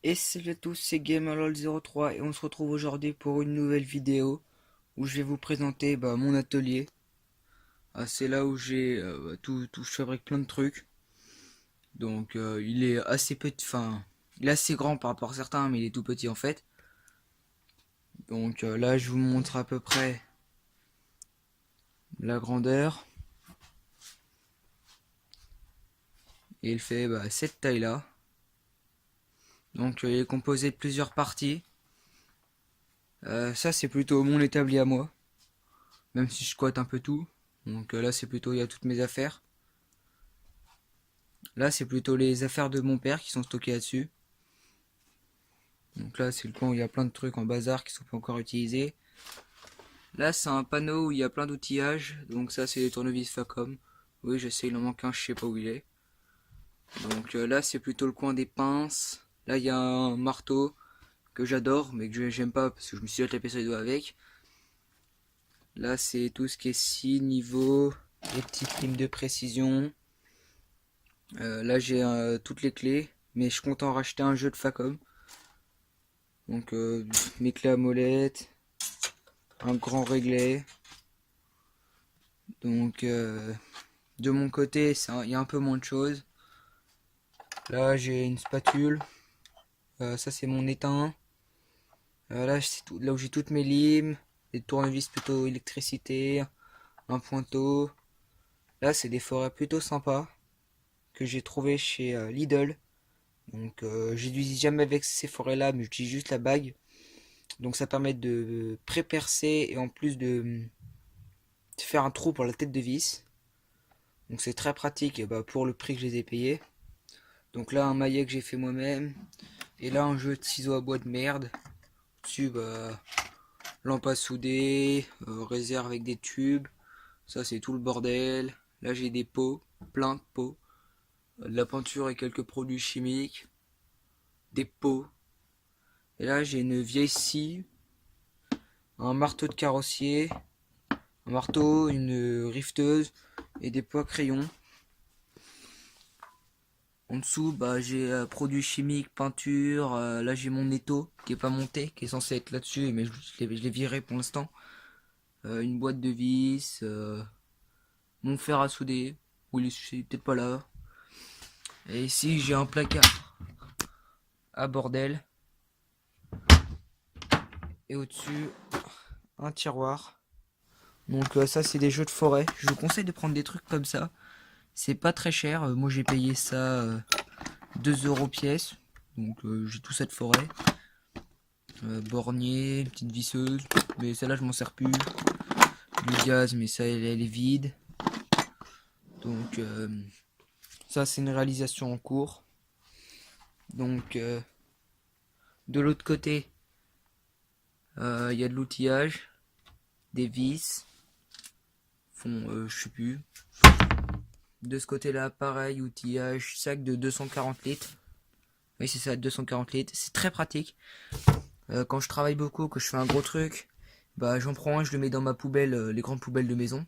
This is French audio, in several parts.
Et salut à tous, c'est GamerLol03 et on se retrouve aujourd'hui pour une nouvelle vidéo où je vais vous présenter mon atelier. C'est là où j'ai je fabrique plein de trucs. Donc il est assez petit, enfin il est assez grand par rapport à certains, mais il est tout petit en fait. Donc là je vous montre à peu près la grandeur. Et il fait cette taille là. Donc il est composé de plusieurs parties. Ça c'est plutôt mon établi à moi, même si je squatte un peu tout. Donc là c'est plutôt, il y a toutes mes affaires. Là, c'est plutôt les affaires de mon père qui sont stockées là-dessus. Donc là, c'est le coin où il y a plein de trucs en bazar qui sont pas encore utilisés. Là, c'est un panneau où il y a plein d'outillages. Donc ça, c'est les tournevis Facom. Oui, je sais, il en manque un, je sais pas où il est. Donc là, c'est plutôt le coin des pinces. Là, il y a un marteau que j'adore, mais que j'aime pas parce que je me suis déjà tapé sur les doigts avec. Là, c'est tout ce qui est scie, niveau, les petites limes de précision. Là, j'ai toutes les clés, mais je compte en racheter un jeu de Facom. Donc mes clés à molette, un grand réglet. Donc de mon côté, il y a un peu moins de choses. Là j'ai une spatule. Ça c'est mon étain. Là c'est là où j'ai toutes mes limes. Des tournevis plutôt électricité. Un pointeau. Là c'est des forêts plutôt sympas que j'ai trouvé chez Lidl. Donc j'utilise jamais avec ces forêts là, mais j'utilise juste la bague. Donc ça permet de pré-percer et en plus de faire un trou pour la tête de vis. Donc c'est très pratique pour le prix que je les ai payés. Donc là un maillet que j'ai fait moi-même. Et là un jeu de ciseaux à bois de merde. Dessus lampe à souder, réserve avec des tubes. Ça c'est tout le bordel. Là j'ai des pots, plein de pots. De la peinture et quelques produits chimiques. Des pots. Et là j'ai une vieille scie. Un marteau de carrossier. Un marteau, une rifteuse et des pots à crayon. En dessous, j'ai produits chimiques, peinture. Là, j'ai mon étau qui est pas monté, qui est censé être là-dessus, mais je l'ai viré pour l'instant. Une boîte de vis, mon fer à souder. Ou il est peut-être pas là. Et ici, j'ai un placard à bordel. Et au-dessus, un tiroir. Donc ça, c'est des jeux de forêt. Je vous conseille de prendre des trucs comme ça. C'est pas très cher. Moi, j'ai payé ça 2 € pièce. Donc j'ai tout ça de forêt. Bornier, une petite visseuse, mais celle-là je m'en sers plus. Du gaz, mais ça elle est vide. Donc ça c'est une réalisation en cours. Donc de l'autre côté, il y a de l'outillage, des vis, je sais plus. De ce côté-là, pareil, outillage, sac de 240 litres. Oui, c'est ça, 240 litres. C'est très pratique. Quand je travaille beaucoup, que je fais un gros truc, j'en prends un, je le mets dans ma poubelle, les grandes poubelles de maison.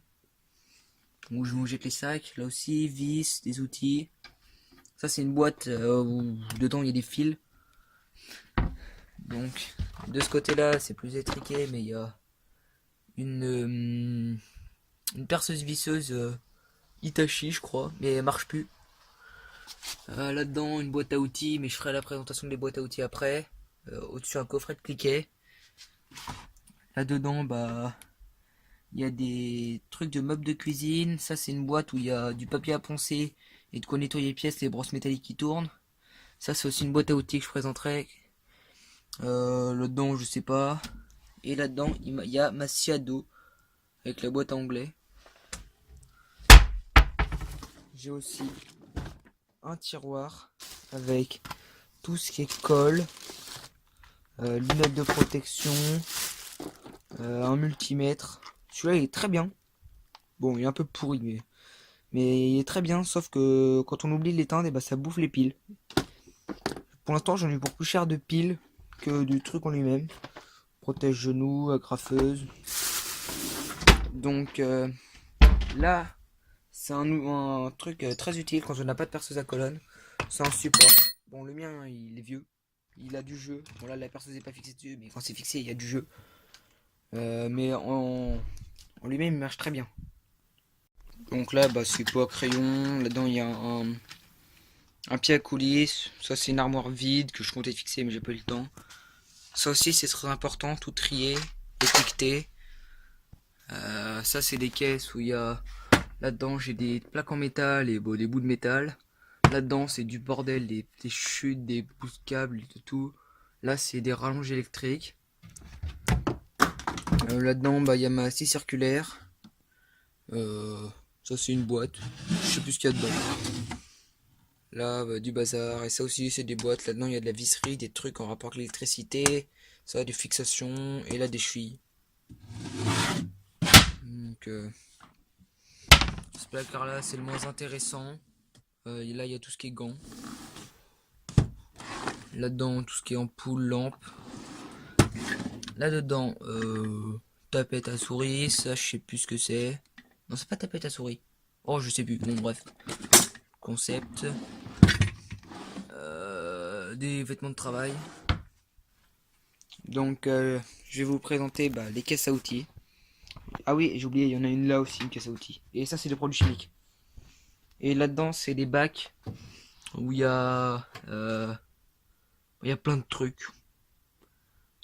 Où je jette les sacs. Là aussi, vis, des outils. Ça, c'est une boîte où dedans il y a des fils. Donc, de ce côté-là, c'est plus étriqué, mais il y a une perceuse visseuse Hitachi, je crois, mais elle marche plus. Là-dedans, une boîte à outils, mais je ferai la présentation des boîtes à outils après. Au-dessus, un coffret de cliquet. Là-dedans, il y a des trucs de meubles de cuisine. Ça, c'est une boîte où il y a du papier à poncer et de quoi nettoyer les pièces, les brosses métalliques qui tournent. Ça, c'est aussi une boîte à outils que je présenterai. Là-dedans, je sais pas. Et là-dedans, il y a ma scie à dos avec la boîte à onglets. J'ai aussi un tiroir avec tout ce qui est colle, lunettes de protection, un multimètre. Celui-là, il est très bien. Bon, il est un peu pourri, mais il est très bien, sauf que quand on oublie de l'éteindre, ça bouffe les piles. Pour l'instant, j'en ai eu pour plus cher de piles que du truc en lui-même. Protège genoux, agrafeuse. Donc là, c'est un truc très utile quand on n'a pas de perceuse à colonne. C'est un support. Bon, le mien, il est vieux. il a du jeu. Bon là la perceuse n'est pas fixée dessus, mais quand c'est fixé il y a du jeu. Mais en lui-même il marche très bien. Donc là bah, c'est pas crayon, là-dedans il y a un pied à coulisses, ça c'est une armoire vide que je comptais fixer mais j'ai pas eu le temps. Ça aussi c'est très important, tout trier, étiqueté. Ça c'est des caisses où il y a, là-dedans j'ai des plaques en métal et bon, des bouts de métal. Là-dedans c'est du bordel, des chutes, des bouts de câbles, de tout. Là c'est des rallonges électriques. Là-dedans bah, il y a ma scie circulaire. Ça c'est une boîte, je sais plus ce qu'il y a dedans. Là bah, du bazar, et ça aussi c'est des boîtes. Là-dedans il y a de la visserie, des trucs en rapport avec l'électricité. Ça des fixations, et là des chevilles. Donc ce placard là c'est le moins intéressant. Là il y a tout ce qui est gants. Là-dedans tout ce qui est ampoule, lampe. Là-dedans tapette à souris, ça je sais plus ce que c'est. Non c'est pas tapette à souris. Oh je sais plus, bon bref. Concept. Des vêtements de travail. Donc je vais vous présenter bah, les caisses à outils. Ah oui, j'ai oublié, il y en a une là aussi, une caisse à outils. Et ça c'est des produits chimiques. Et là-dedans c'est des bacs où il y a plein de trucs.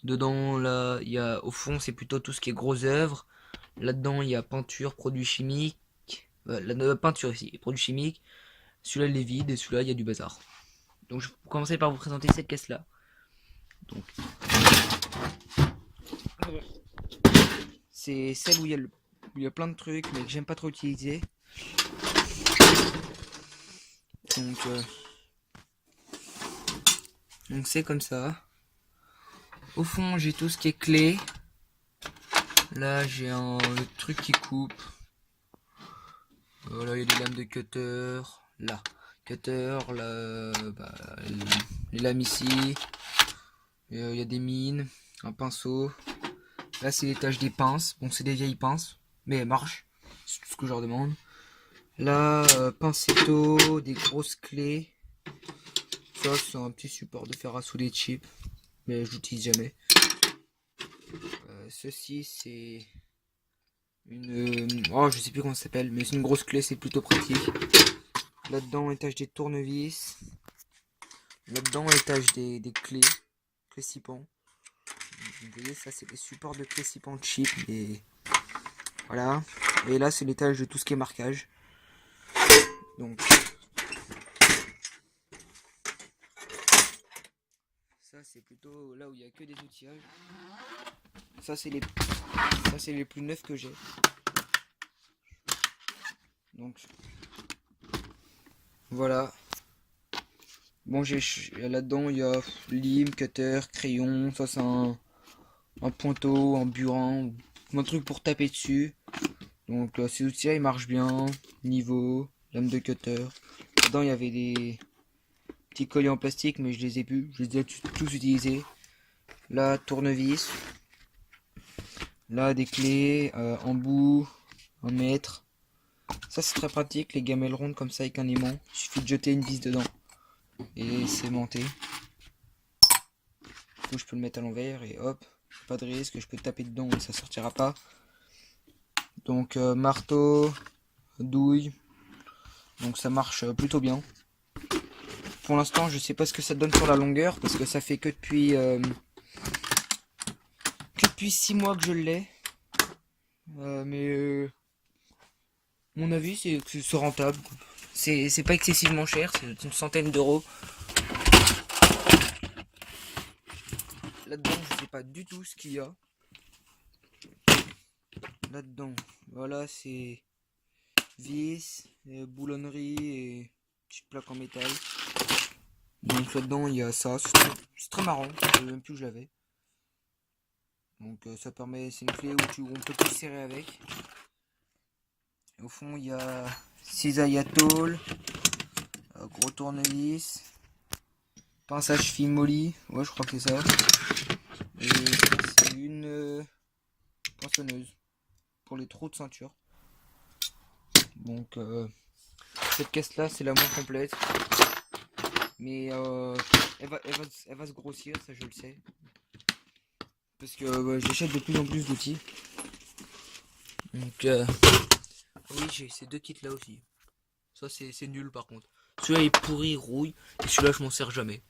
Dedans là, il y a au fond c'est plutôt tout ce qui est gros œuvres. Là-dedans il y a peinture, produits chimiques. La peinture ici, produits chimiques. Celui-là il est vide et celui-là il y a du bazar. Donc je vais commencer par vous présenter cette caisse là. Donc c'est celle où il y a plein de trucs mais que j'aime pas trop utiliser. Donc c'est comme ça. Au fond j'ai tout ce qui est clé. Là j'ai le truc qui coupe. Voilà, il y a des lames de cutter. Là, cutter, là, bah, les lames ici. Il y a des mines, un pinceau. Là c'est l'étage des pinces. Bon c'est des vieilles pinces, mais elles marchent. C'est tout ce que je leur demande. Là, pincetto, des grosses clés. Ça c'est un petit support de fer à souder cheap, mais je l'utilise jamais. Ceci c'est oh je sais plus comment ça s'appelle, mais c'est une grosse clé, c'est plutôt pratique. Là-dedans étage des tournevis. Là-dedans étage des clés clés-sipans. Vous voyez ça c'est des supports de clés-sipans cheap et voilà. Et là c'est l'étage de tout ce qui est marquage. Donc ça c'est plutôt là où il n'y a que des outillages. Ça c'est les plus neufs que j'ai. Donc voilà. Bon là-dedans il y a lime, cutter, crayon, ça c'est un pointeau, un burin, un truc pour taper dessus. Donc ces outils là ils marchent bien. Niveau, lame de cutter. Dedans il y avait des petits colliers en plastique mais je les ai plus, je les ai tous utilisés. Là tournevis. Là des clés, embout, 1 mètre. Ça c'est très pratique, les gamelles rondes comme ça avec un aimant. Il suffit de jeter une vis dedans et c'est monté. Du coup je peux le mettre à l'envers et hop, pas de risque, je peux taper dedans et ça sortira pas. Donc marteau, douille, donc ça marche plutôt bien. Pour l'instant je sais pas ce que ça donne sur la longueur parce que ça fait que depuis 6 mois que je l'ai. Mais mon avis c'est que c'est rentable. C'est pas excessivement cher, c'est une centaine d'euros. Là-dedans je sais pas du tout ce qu'il y a. Là-dedans, voilà c'est vis, boulonnerie et petite plaque en métal. Donc là-dedans il y a ça, c'est très marrant, je savais même plus que je l'avais. Donc ça permet, c'est une clé où on peut tout serrer avec. Et au fond il y a cisaille à tôle, gros tournevis, pince à cheville molly, ouais je crois que c'est ça. Et c'est une poinçonneuse pour les trous de ceinture. Donc cette caisse là c'est la moins complète. Mais elle va se grossir, ça je le sais. Parce que j'achète de plus en plus d'outils. Donc oui, j'ai ces deux kits là aussi. Ça c'est nul par contre. Celui-là est pourri, rouille, et celui-là je m'en sers jamais.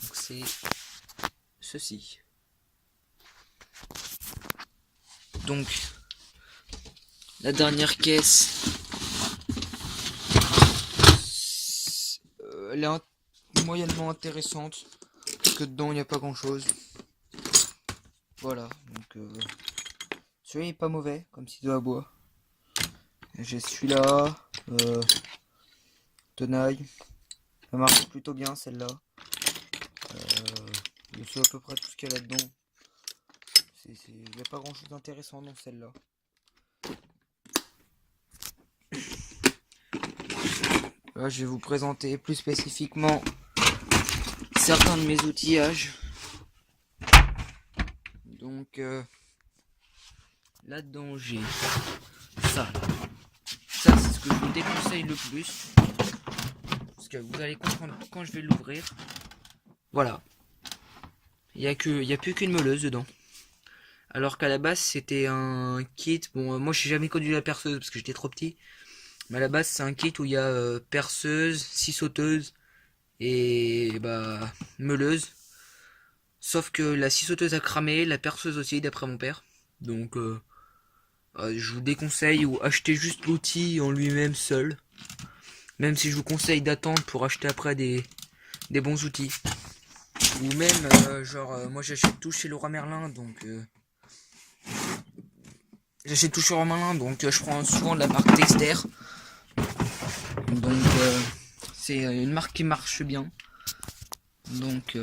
Donc c'est ceci. Donc la dernière caisse, elle est moyennement intéressante parce que dedans il n'y a pas grand chose. Voilà, donc celui-là est pas mauvais comme ciseau à bois. J'ai celui-là, tenaille, ça marche plutôt bien celle-là. Je sais à peu près tout ce qu'il y a là-dedans. Il n'y a pas grand chose d'intéressant dans celle-là. Là, je vais vous présenter plus spécifiquement certains de mes outillages. Donc là-dedans j'ai ça. Ça c'est ce que je vous déconseille le plus. Parce que vous allez comprendre quand je vais l'ouvrir. Voilà. Il y a plus qu'une meuleuse dedans. Alors qu'à la base c'était un kit. Bon moi j'ai jamais conduit la perceuse parce que j'étais trop petit. Mais à la base c'est un kit où il y a perceuse, scie sauteuse et bah meuleuse. Sauf que la scie sauteuse a cramé, la perceuse aussi d'après mon père. Donc je vous déconseille ou acheter juste l'outil en lui-même seul. Même si je vous conseille d'attendre pour acheter après des bons outils. Ou même moi j'achète tout chez Leroy Merlin donc je prends souvent de la marque Dexter. Donc c'est une marque qui marche bien. Donc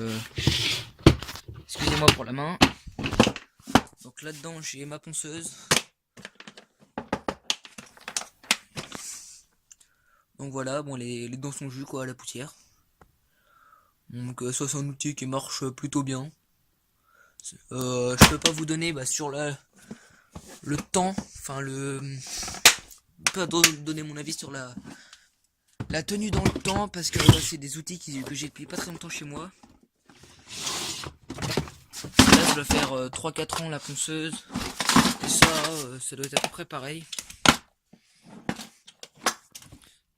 excusez-moi pour la main. Donc là-dedans j'ai ma ponceuse. Donc voilà, bon les dents sont jus quoi à la poussière. Donc ça c'est un outil qui marche plutôt bien. Je peux pas vous donner sur le temps, enfin je peux pas donner mon avis sur la tenue dans le temps parce que c'est des outils que j'ai depuis pas très longtemps chez moi. Là je dois faire 3-4 ans la ponceuse. Et ça doit être à peu près pareil.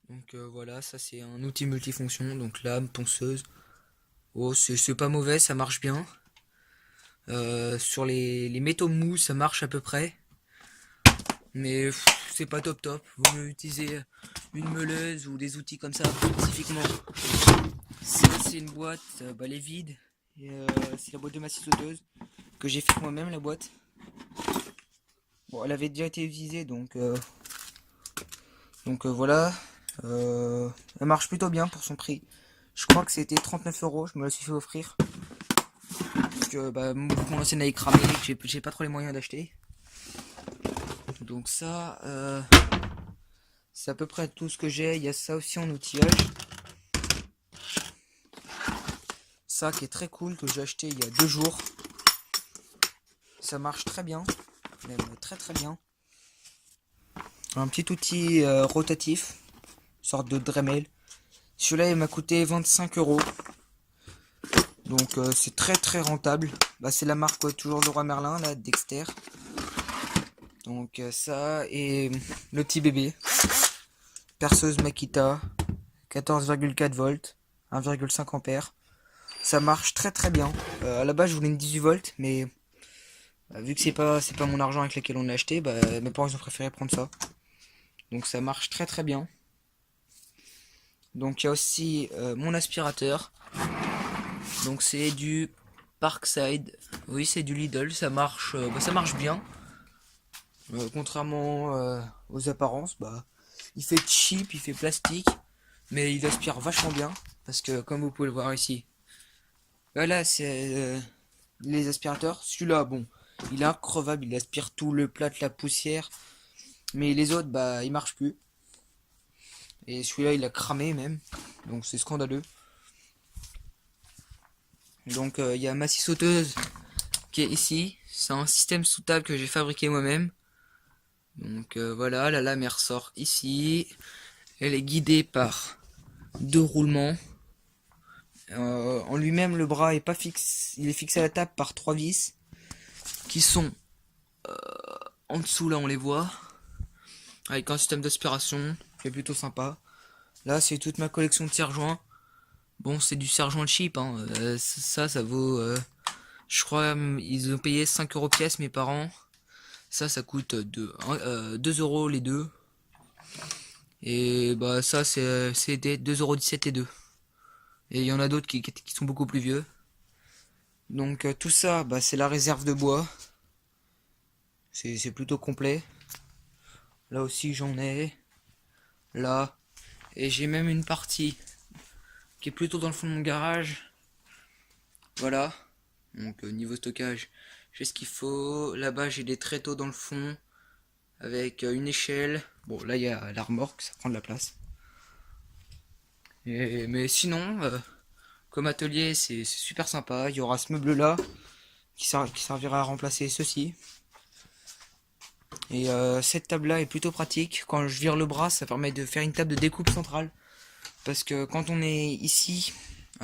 Donc voilà, ça c'est un outil multifonction, donc lame, ponceuse. Oh c'est pas mauvais, ça marche bien. Sur les métaux mous ça marche à peu près. Mais c'est pas top top. Vaut mieux utiliser une meuleuse ou des outils comme ça spécifiquement. Ça c'est une boîte, elle est vide. C'est la boîte de ma scie sauteuse que j'ai fait moi-même la boîte. Bon elle avait déjà été utilisée donc voilà. Elle marche plutôt bien pour son prix. Je crois que c'était 39 €, je me la suis fait offrir. Parce que mon ancienne a cramé, j'ai pas trop les moyens d'acheter. Donc ça, c'est à peu près tout ce que j'ai. Il y a ça aussi en outillage. Ça qui est très cool, que j'ai acheté il y a 2 jours. Ça marche très bien, même très très bien. Un petit outil rotatif, sorte de Dremel. Celui-là il m'a coûté 25 €. Donc c'est très très rentable. C'est la marque toujours Leroy Merlin, là, Dexter. Donc ça et le petit bébé. Perceuse Makita, 14,4 volts, 1,5 ampères. Ça marche très très bien. À la base je voulais une 18 volts, mais vu que c'est pas mon argent avec lequel on l'a acheté, mes parents ils ont préféré prendre ça. Donc ça marche très très bien. Donc il y a aussi mon aspirateur. Donc c'est du Parkside. Oui c'est du Lidl, ça marche bien. Contrairement aux apparences, il fait cheap, il fait plastique, mais il aspire vachement bien. Parce que comme vous pouvez le voir ici, là c'est les aspirateurs. Celui-là, bon, il est increvable, il aspire tout le plâtre, la poussière. Mais les autres, ils marchent plus. Et celui-là, il a cramé même. Donc c'est scandaleux. Donc il y a ma scie sauteuse qui est ici. C'est un système sous table que j'ai fabriqué moi-même. Donc voilà, la lame elle ressort ici. Elle est guidée par 2 roulements. en lui-même, le bras est pas fixe, il est fixé à la table par 3 vis qui sont en dessous, là on les voit, avec un système d'aspiration qui est plutôt sympa. Là c'est toute ma collection de serre-joints. Bon, c'est du serre-joint cheap, hein. Ça vaut, je crois, ils ont payé 5 euros pièce, mes parents. Ça coûte 2 euros les deux. Et bah ça c'est des 2,17 € les deux. Et il y en a d'autres qui sont beaucoup plus vieux. Donc tout ça, bah, c'est la réserve de bois. C'est plutôt complet. Là aussi j'en ai. Là. Et j'ai même une partie qui est plutôt dans le fond de mon garage. Voilà. Donc niveau stockage, j'ai ce qu'il faut. Là-bas j'ai des tréteaux dans le fond. Avec une échelle. Bon là il y a la remorque, ça prend de la place. Mais sinon, comme atelier c'est super sympa. Il y aura ce meuble là qui servira à remplacer ceci. Et cette table là est plutôt pratique. Quand je vire le bras, ça permet de faire une table de découpe centrale. Parce que quand on est ici,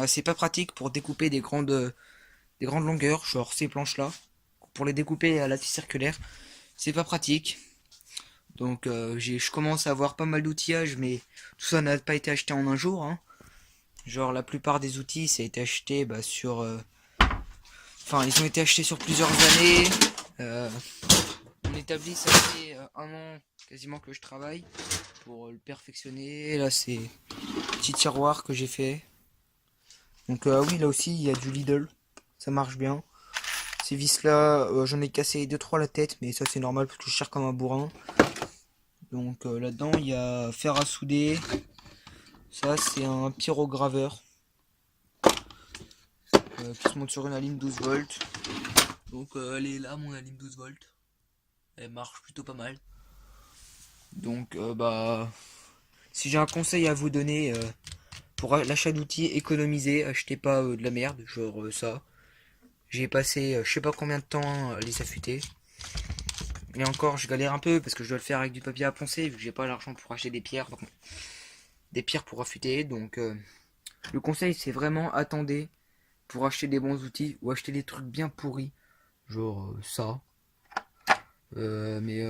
c'est pas pratique pour découper des grandes longueurs, genre ces planches là. Pour les découper à la scie circulaire, c'est pas pratique. Donc je commence à avoir pas mal d'outillage, mais tout ça n'a pas été acheté en un jour, hein. Genre la plupart des outils, ça a été acheté sur... Enfin, ils ont été achetés sur plusieurs années. On établit, ça fait 1 an quasiment que je travaille pour le perfectionner. Là, c'est petit tiroir que j'ai fait. Donc oui, là aussi, il y a du Lidl. Ça marche bien. Ces vis là, j'en ai cassé 2-3 la tête, mais ça c'est normal parce que je cherche comme un bourrin. Donc là-dedans, il y a fer à souder. Ça, c'est un pyrograveur qui se monte sur une alim 12 volts. Donc elle est là, mon alim 12 volts. Elle marche plutôt pas mal. Donc si j'ai un conseil à vous donner pour l'achat d'outils, économisez, achetez pas de la merde, genre ça. J'ai passé je sais pas combien de temps à les affûter. Et encore, je galère un peu parce que je dois le faire avec du papier à poncer vu que j'ai pas l'argent pour acheter des pierres. Des pierres pour affûter. Donc le conseil c'est vraiment attendez pour acheter des bons outils ou acheter des trucs bien pourris. Genre ça. Mais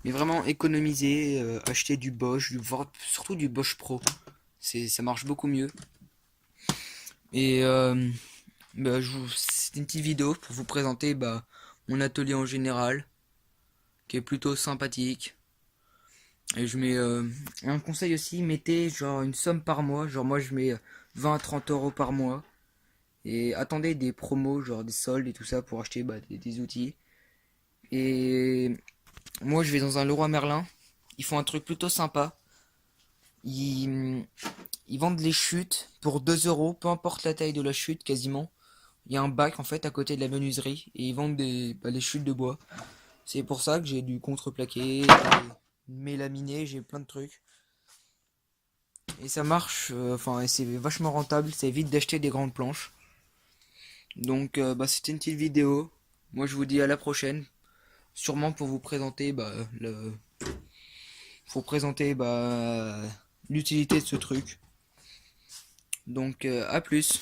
vraiment économiser, acheter du Bosch, surtout du Bosch Pro. Ça marche beaucoup mieux. Et c'est une petite vidéo pour vous présenter mon atelier en général, qui est plutôt sympathique. Et je mets un conseil aussi, mettez genre une somme par mois. Genre moi je mets 20 à 30 euros par mois. Et attendez des promos, genre des soldes et tout ça pour acheter des outils. Et moi je vais dans un Leroy Merlin. Ils font un truc plutôt sympa. Ils vendent les chutes pour 2 euros, peu importe la taille de la chute quasiment. Il y a un bac en fait à côté de la menuiserie et ils vendent les chutes de bois. C'est pour ça que j'ai du contreplaqué, des mélaminé, j'ai plein de trucs. Et ça marche, et c'est vachement rentable, ça évite d'acheter des grandes planches. Donc c'était une petite vidéo. Moi je vous dis à la prochaine. Sûrement pour vous présenter l'utilité de ce truc. Donc à plus.